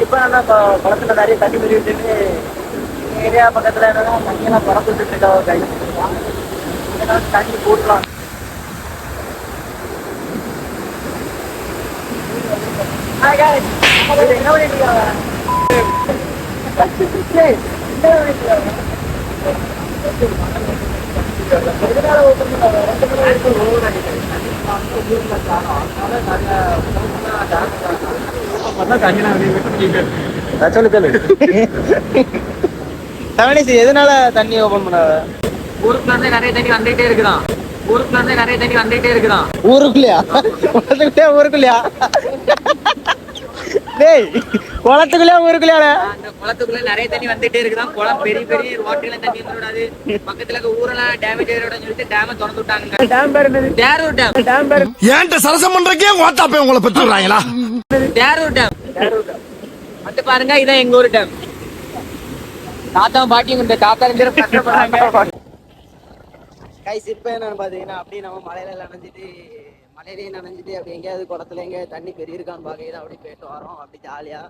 இப்போ நல்லா குளத்துல நிறைய தண்ணி பெருகிட்டு ஏரியா பக்கத்துல என்னன்னா தண்ணியெல்லாம் திறந்துட்டு இருக்காங்க கைஸ் தண்ணி போட்டுலாம். என்ன பண்ணிட்டு சொல்லு சொல்லு தவணேஷ், எதனால தண்ணி ஓபன் பண்ணாத? ஊருக்குள்ள இருந்து நிறைய தண்ணி வந்துட்டே இருக்குதான். ஊருக்குள்ள இருந்து நிறைய தண்ணி வந்துட்டே இருக்குதான். ஊருக்குள்ளயா? ஊருக்குள்ளயா? டேய், குளத்துக்குள்ளே ஊருக்குள்ளயா? அந்த குளத்துக்குள்ள நிறைய தண்ணி வந்துட்டே இருக்குதான். குளம் பெரிய பெரிய ரோட்டில தண்ணி வந்துடாது. பக்கத்துல இருக்க ஊரெல்லாம் டேமேஜ் ஆயிரோட சொல்லிட்டு டேமை திறந்து விட்டாங்க. டேம் பேர் என்னது? தேரூர் டேம். டேம் பேர் ஏன்ட்ட சரசம் பண்றக்கே ஓட்டாப்பே உங்களை பெற்றுறாங்களா? தேரூர் டேம். வந்து பாருங்க, இதான் எங்க ஊர் டேம். தாத்தா பாட்டியும் இந்த தாத்தா ரெண்டு கஷ்டப்படுறாங்க. கைஸ் இப்போ என்னன்னு பார்த்தீங்கன்னா, அப்படியே நம்ம மலையிலேயே நனைஞ்சிட்டு அப்படி எங்கேயாவது குளத்துல எங்கேயாவது தண்ணி பெரிய இருக்கான்னு பார்க்க அப்படி போயிட்டு வரோம். அப்படி ஜாலியாக